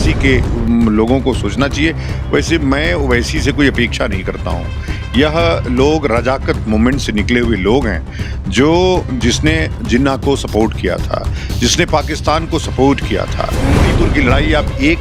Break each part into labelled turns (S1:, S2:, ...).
S1: ओवैसी के लोगों को सोचना चाहिए। वैसे मैं ओवैसी से कोई अपेक्षा नहीं करता हूँ। यह लोग रजाकत मूवमेंट से निकले हुए लोग हैं, जिसने जिन्ना को सपोर्ट किया था, जिसने पाकिस्तान को सपोर्ट किया था। मणिपुर की लड़ाई अब एक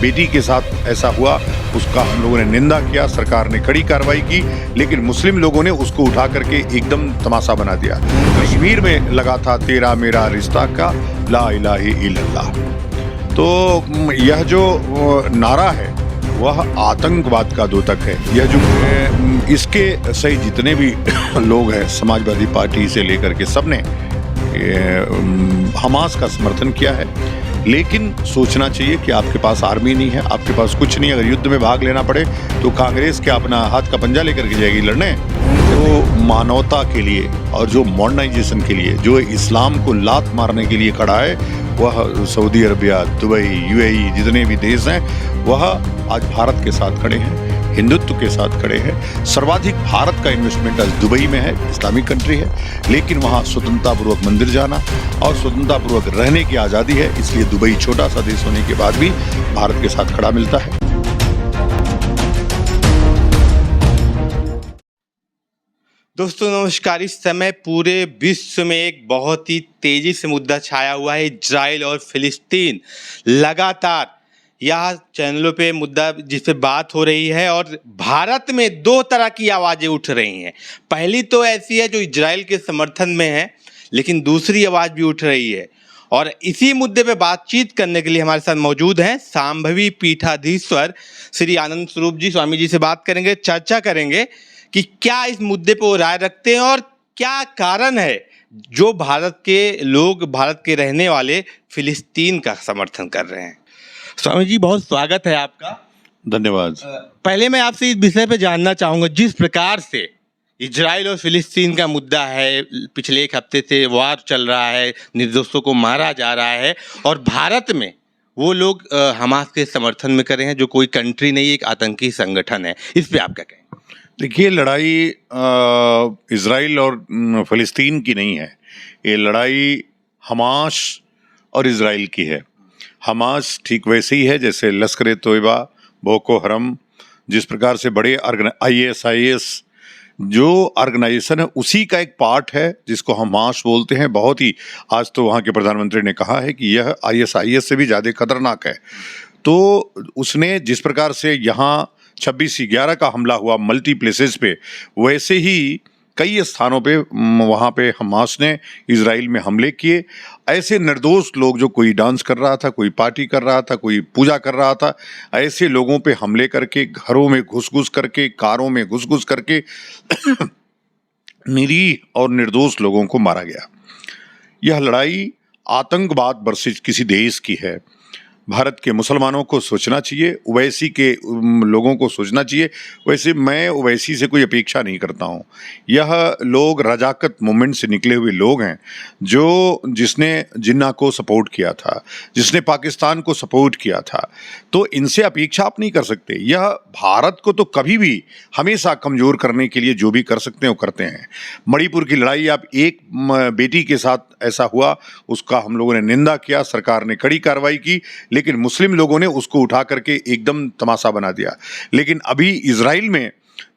S1: बेटी के साथ ऐसा हुआ, उसका हम लोगों ने निंदा किया, सरकार ने कड़ी कार्रवाई की, लेकिन मुस्लिम लोगों ने उसको उठा करके एकदम तमाशा बना दिया। कश्मीर में लगा था तेरा मेरा रिश्ता का ला इलाहा इल्लल्लाह। तो यह जो नारा है वह आतंकवाद का द्योतक है। यह जो इसके सही जितने भी लोग हैं, समाजवादी पार्टी से लेकर के सबने हमास का समर्थन किया है। लेकिन सोचना चाहिए कि आपके पास आर्मी नहीं है, आपके पास कुछ नहीं। अगर युद्ध में भाग लेना पड़े तो कांग्रेस क्या अपना हाथ का पंजा लेकर के जाएगी लड़ने? तो मानवता के लिए और जो मॉडर्नाइजेशन के लिए, जो इस्लाम को लात मारने के लिए खड़ा है, वह सऊदी अरबिया, दुबई, यूएई जितने भी देश हैं, वह आज भारत के साथ खड़े हैं, हिंदुत्व के साथ खड़े हैं। सर्वाधिक भारत का इन्वेस्टमेंट आज दुबई में है, इस्लामिक कंट्री है, लेकिन वहाँ स्वतंत्रतापूर्वक मंदिर जाना और स्वतंत्रतापूर्वक रहने की आज़ादी है। इसलिए दुबई छोटा सा देश होने के बाद भी भारत के साथ खड़ा मिलता है।
S2: दोस्तों नमस्कार। इस समय पूरे विश्व में एक बहुत ही तेजी से मुद्दा छाया हुआ है, इजराइल और फिलिस्तीन। लगातार यह चैनलों पे मुद्दा जिस पे बात हो रही है और भारत में दो तरह की आवाज़ें उठ रही हैं। पहली तो ऐसी है जो इजराइल के समर्थन में है, लेकिन दूसरी आवाज़ भी उठ रही है। और इसी मुद्दे पे बातचीत करने के लिए हमारे साथ मौजूद हैं सांभवी पीठाधीश्वर श्री आनंद स्वरूप जी। स्वामी जी से बात करेंगे, चर्चा करेंगे कि क्या इस मुद्दे पर वो राय रखते हैं और क्या कारण है जो भारत के लोग, भारत के रहने वाले फिलिस्तीन का समर्थन कर रहे हैं। स्वामी जी बहुत स्वागत है आपका।
S1: धन्यवाद।
S2: पहले मैं आपसे इस विषय पे जानना चाहूँगा, जिस प्रकार से इजराइल और फिलिस्तीन का मुद्दा है, पिछले एक हफ्ते से वार चल रहा है, निर्दोषों को मारा जा रहा है और भारत में वो लोग हमास के समर्थन में कर रहे हैं, जो कोई कंट्री नहीं, एक आतंकी संगठन है। इस पे आप क्या कहें?
S1: देखिए, लड़ाई इजराइल और फिलिस्तीन की नहीं है, ये लड़ाई हमास और इजराइल की है। हमास ठीक वैसे ही है जैसे लश्कर तोयबा, बोको हरम, जिस प्रकार से बड़े ISIS जो ऑर्गेनाइजेशन है उसी का एक पार्ट है जिसको हमास बोलते हैं। बहुत ही, आज तो वहाँ के प्रधानमंत्री ने कहा है कि यह ISIS से भी ज़्यादा खतरनाक है। तो उसने जिस प्रकार से यहाँ 26/11 का हमला हुआ मल्टी प्लेसेस पे, वैसे ही कई स्थानों पे वहाँ पे हमास ने इजराइल में हमले किए। ऐसे निर्दोष लोग, जो कोई डांस कर रहा था, कोई पार्टी कर रहा था, कोई पूजा कर रहा था, ऐसे लोगों पे हमले करके, घरों में घुस-घुस करके, कारों में घुस-घुस करके निरीह और निर्दोष लोगों को मारा गया। यह लड़ाई आतंकवाद वर्सेस किसी देश की है। भारत के मुसलमानों को सोचना चाहिए, ओवैसी के लोगों को सोचना चाहिए। वैसे मैं ओवैसी से कोई अपेक्षा नहीं करता हूँ। यह लोग रजाकत मूवमेंट से निकले हुए लोग हैं, जिसने जिन्ना को सपोर्ट किया था, जिसने पाकिस्तान को सपोर्ट किया था। तो इनसे अपेक्षा आप नहीं कर सकते। यह भारत को तो कभी भी हमेशा कमज़ोर करने के लिए जो भी कर सकते हैं वो करते हैं। मणिपुर की लड़ाई अब एक बेटी के साथ ऐसा हुआ, उसका हम लोगों ने निंदा किया, सरकार ने कड़ी कार्रवाई की, लेकिन मुस्लिम लोगों ने उसको उठा करके एकदम तमाशा बना दिया। लेकिन अभी इजराइल में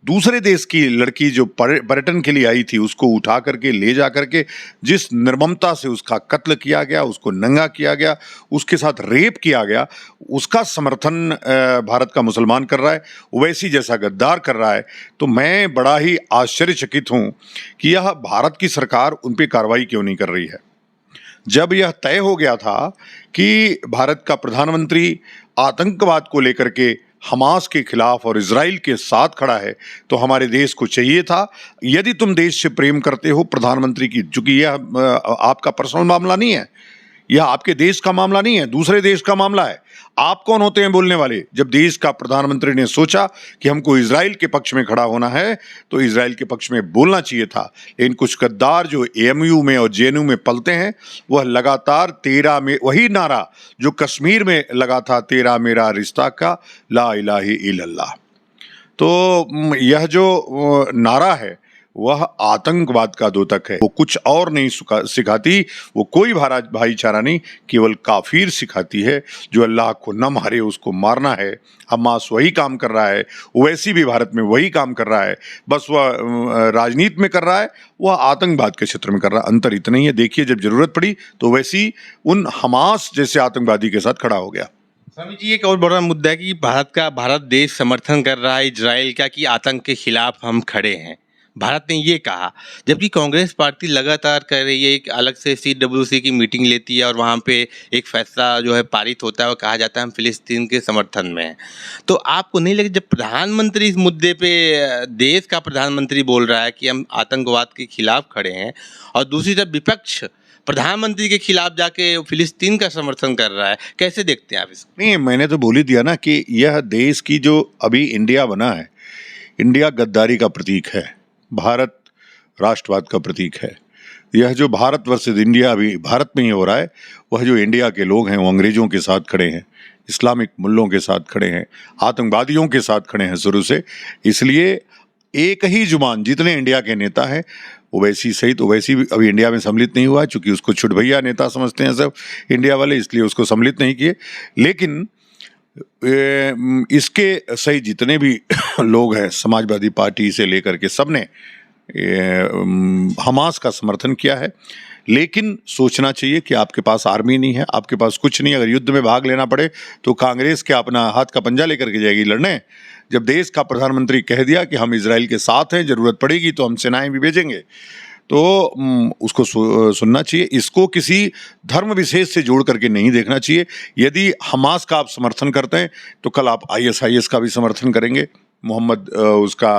S1: दूसरे देश की लड़की जो पर्यटन के लिए आई थी, उसको उठा करके ले जा करके जिस निर्ममता से उसका कत्ल किया गया, उसको नंगा किया गया, उसके साथ रेप किया गया, उसका समर्थन भारत का मुसलमान कर रहा है, ओवैसी जैसा गद्दार कर रहा है। तो मैं बड़ा ही आश्चर्यचकित हूँ कि यह भारत की सरकार उन पर कार्रवाई क्यों नहीं कर रही है। जब यह तय हो गया था कि भारत का प्रधानमंत्री आतंकवाद को लेकर के हमास के खिलाफ और इजराइल के साथ खड़ा है, तो हमारे देश को चाहिए था, यदि तुम देश से प्रेम करते हो, प्रधानमंत्री की, चूंकि यह आपका पर्सनल मामला नहीं है, यह आपके देश का मामला नहीं है, दूसरे देश का मामला है। आप कौन होते हैं बोलने वाले? जब देश का प्रधानमंत्री ने सोचा कि हमको इजराइल के पक्ष में खड़ा होना है, तो इजराइल के पक्ष में बोलना चाहिए था। लेकिन कुछ गद्दार जो AMU में और JNU में पलते हैं, वह लगातार तेरा में वही नारा जो कश्मीर में लगा था, तेरा मेरा रिश्ता का ला इलाहा इल्लल्लाह। तो यह जो नारा है वह आतंकवाद का द्योतक है। वो कुछ और नहीं सिखाती, वो कोई भाईचारा नहीं, केवल काफिर सिखाती है। जो अल्लाह को न मारे उसको मारना है। हमास वही काम कर रहा है, ओवैसी भी भारत में वही काम कर रहा है, बस वह राजनीति में कर रहा है, वह आतंकवाद के क्षेत्र में कर रहा है। अंतर इतना ही है। देखिए, जब जरूरत पड़ी तो ओवैसी उन हमास जैसे आतंकवादी के साथ खड़ा हो गया।
S2: स्वामी जी, एक और बड़ा मुद्दा है कि भारत देश समर्थन कर रहा है इजराइल का कि आतंक के खिलाफ हम खड़े हैं। भारत ने ये कहा, जबकि कांग्रेस पार्टी लगातार कर रही है, एक अलग से CWC की मीटिंग लेती है और वहाँ पे एक फैसला जो है पारित होता है और कहा जाता है हम फिलिस्तीन के समर्थन में हैं। तो आपको नहीं लगे जब प्रधानमंत्री इस मुद्दे पे देश का प्रधानमंत्री बोल रहा है कि हम आतंकवाद के खिलाफ खड़े हैं और दूसरी तरफ विपक्ष प्रधानमंत्री के खिलाफ जाके फिलिस्तीन का समर्थन कर रहा है, कैसे देखते हैं आप इसको?
S1: नहीं, मैंने तो बोल ही दिया ना कि यह देश की जो अभी इंडिया बना है, इंडिया गद्दारी का प्रतीक है, भारत राष्ट्रवाद का प्रतीक है। यह जो भारत वर्सेस इंडिया अभी भारत में ही हो रहा है, वह जो इंडिया के लोग हैं वो अंग्रेजों के साथ खड़े हैं, इस्लामिक मुल्लों के साथ खड़े हैं, आतंकवादियों के साथ खड़े हैं शुरू से। इसलिए एक ही जुबान जितने इंडिया के नेता हैं, ओवैसी सहित, ओवैसी भी अभी इंडिया में सम्मिलित नहीं हुआ है चूंकि उसको छुटभैया नेता समझते हैं सब इंडिया वाले, इसलिए उसको सम्मिलित नहीं किए। लेकिन इसके सही जितने भी लोग हैं, समाजवादी पार्टी से लेकर के सबने हमास का समर्थन किया है। लेकिन सोचना चाहिए कि आपके पास आर्मी नहीं है, आपके पास कुछ नहीं। अगर युद्ध में भाग लेना पड़े तो कांग्रेस क्या अपना हाथ का पंजा लेकर के जाएगी लड़ने? जब देश का प्रधानमंत्री कह दिया कि हम इजराइल के साथ हैं, जरूरत पड़ेगी तो हम सेनाएं भी भेजेंगे, तो उसको सुनना चाहिए। इसको किसी धर्म विशेष से जोड़ करके नहीं देखना चाहिए। यदि हमास का आप समर्थन करते हैं तो कल आप ISIS का भी समर्थन करेंगे, मोहम्मद उसका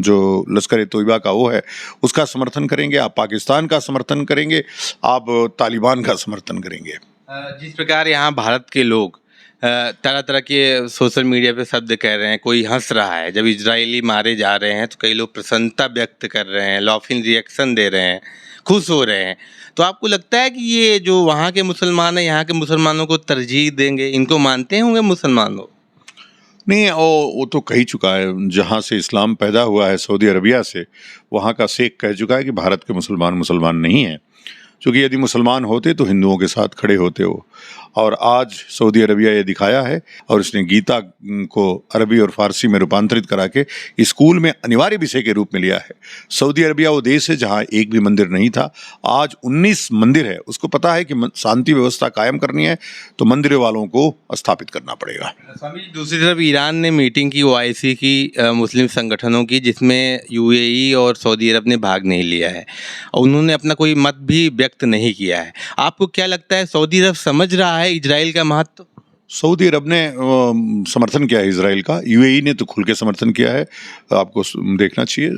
S1: जो लश्कर ए तोयबा का वो है उसका समर्थन करेंगे, आप पाकिस्तान का समर्थन करेंगे, आप तालिबान का समर्थन करेंगे।
S2: जिस प्रकार यहाँ भारत के लोग तरह तरह के सोशल मीडिया पे शब्द कह रहे हैं, कोई हंस रहा है जब इजरायली मारे जा रहे हैं तो कई लोग प्रसन्नता व्यक्त कर रहे हैं, लॉफिंग रिएक्शन दे रहे हैं, खुश हो रहे हैं, तो आपको लगता है कि ये जो वहाँ के मुसलमान हैं यहाँ के मुसलमानों को तरजीह देंगे, इनको मानते होंगे मुसलमान लोग?
S1: नहीं, वो तो कह चुका है, जहाँ से इस्लाम पैदा हुआ है सऊदी अरबिया से, वहाँ का शेख कह चुका है कि भारत के मुसलमान नहीं हैं, क्योंकि यदि मुसलमान होते तो हिंदुओं के साथ खड़े होते हो। और आज सऊदी अरबिया ये दिखाया है, और इसने गीता को अरबी और फारसी में रूपांतरित करा के स्कूल में अनिवार्य विषय के रूप में लिया है। सऊदी अरबिया वो देश है जहाँ एक भी मंदिर नहीं था, आज 19 मंदिर है। उसको पता है कि शांति व्यवस्था कायम करनी है तो मंदिरों वालों को स्थापित करना पड़ेगा।
S2: स्वामी जी, दूसरी तरफ ईरान ने मीटिंग की OIC की मुस्लिम संगठनों की, जिसमें UAE और सऊदी अरब ने भाग नहीं लिया है और उन्होंने अपना कोई मत भी व्यक्त नहीं किया है। आपको क्या लगता है, सऊदी अरब समझ रहा है इजराइल का महत्व?
S1: सऊदी अरब ने समर्थन किया है इजराइल का, UAE ने तो खुल के समर्थन किया है। आपको देखना चाहिए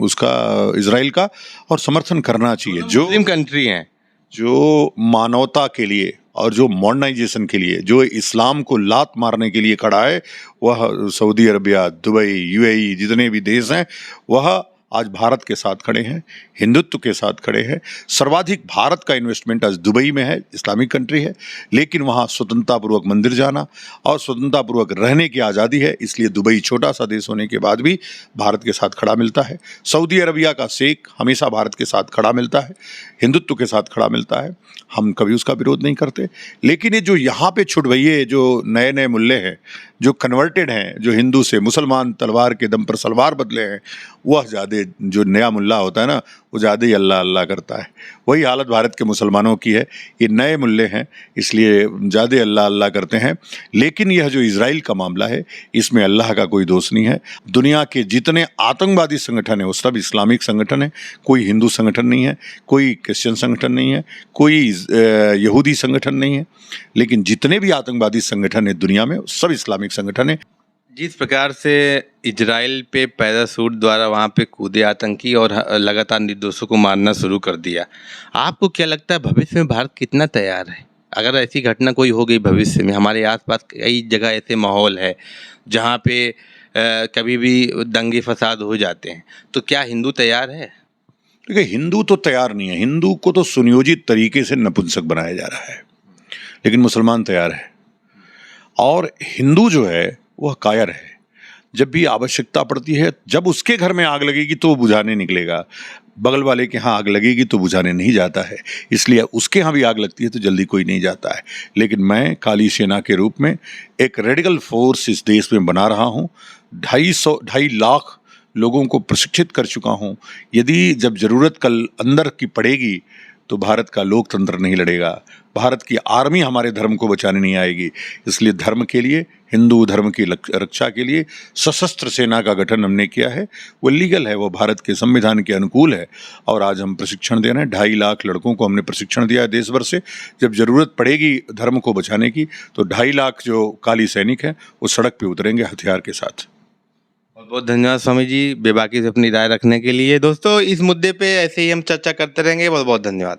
S1: उसका, इजराइल का, और समर्थन करना चाहिए। जो
S2: मुस्लिम कंट्री हैं,
S1: जो मानवता के लिए और जो मॉडर्नाइजेशन के लिए, जो इस्लाम को लात मारने के लिए खड़ा है, वह सऊदी अरबिया, दुबई, UAE जितने भी देश हैं वह आज भारत के साथ खड़े हैं, हिंदुत्व के साथ खड़े हैं। सर्वाधिक भारत का इन्वेस्टमेंट आज दुबई में है, इस्लामिक कंट्री है, लेकिन वहाँ स्वतंत्रतापूर्वक मंदिर जाना और स्वतंत्रतापूर्वक रहने की आज़ादी है, इसलिए दुबई छोटा सा देश होने के बाद भी भारत के साथ खड़ा मिलता है। सऊदी अरबिया का शेख हमेशा भारत के साथ खड़ा मिलता है, हिंदुत्व के साथ खड़ा मिलता है, हम कभी उसका विरोध नहीं करते। लेकिन ये जो यहाँ पे छुटभैये, जो नए नए मुल्ले हैं, जो कन्वर्टेड हैं, जो हिंदू से मुसलमान तलवार के दम पर सलवार बदले हैं, वह ज़्यादा, जो नया मुल्ला होता है ना, वो ज़्यादा ही अल्लाह अल्लाह करता है। वही हालत भारत के मुसलमानों की है। ये नए मुल्ले हैं इसलिए ज़्यादा अल्लाह अल्लाह करते हैं। लेकिन यह जो इजराइल का मामला है, इसमें अल्लाह का कोई दोष नहीं है। दुनिया के जितने आतंकवादी संगठन हैं वो सब इस्लामिक संगठन है, कोई हिंदू संगठन नहीं है, कोई क्रिश्चियन संगठन नहीं है, कोई यहूदी संगठन नहीं है। लेकिन जितने भी आतंकवादी संगठन है दुनिया में, सब इस्लामिक संगठन है।
S2: जिस प्रकार से इजराइल पे पैराशूट द्वारा वहाँ पे कूदे आतंकी और लगातार निर्दोषों को मारना शुरू कर दिया, आपको क्या लगता है भविष्य में भारत कितना तैयार है? अगर ऐसी घटना कोई हो गई भविष्य में, हमारे आसपास कई जगह ऐसे माहौल है जहाँ पे कभी भी दंगे फसाद हो जाते हैं, तो क्या हिंदू तैयार है?
S1: देखिए, हिंदू तो तैयार नहीं है। हिंदू को तो सुनियोजित तरीके से नपुंसक बनाया जा रहा है, लेकिन मुसलमान तैयार है। और हिंदू जो है वह कायर है। जब भी आवश्यकता पड़ती है, जब उसके घर में आग लगेगी तो वो बुझाने निकलेगा, बगल वाले के यहाँ आग लगेगी तो बुझाने नहीं जाता है। इसलिए उसके यहाँ भी आग लगती है तो जल्दी कोई नहीं जाता है। लेकिन मैं काली सेना के रूप में एक रेडिकल फोर्स इस देश में बना रहा हूँ। 2.5 लाख लोगों को प्रशिक्षित कर चुका हूँ। यदि जब ज़रूरत कल अंदर की पड़ेगी तो भारत का लोकतंत्र नहीं लड़ेगा, भारत की आर्मी हमारे धर्म को बचाने नहीं आएगी। इसलिए धर्म के लिए, हिंदू धर्म की रक्षा के लिए सशस्त्र सेना का गठन हमने किया है। वो लीगल है, वो भारत के संविधान के अनुकूल है और आज हम प्रशिक्षण दे रहे हैं। 2.5 लाख लड़कों को हमने प्रशिक्षण दिया है देश भर से। जब ज़रूरत पड़ेगी धर्म को बचाने की तो 2.5 लाख जो काली सैनिक हैं वो सड़क पर उतरेंगे हथियार के साथ।
S2: बहुत बहुत धन्यवाद स्वामी जी बेबाकी से अपनी राय रखने के लिए। दोस्तों इस मुद्दे पे ऐसे ही हम चर्चा करते रहेंगे। बहुत बहुत धन्यवाद।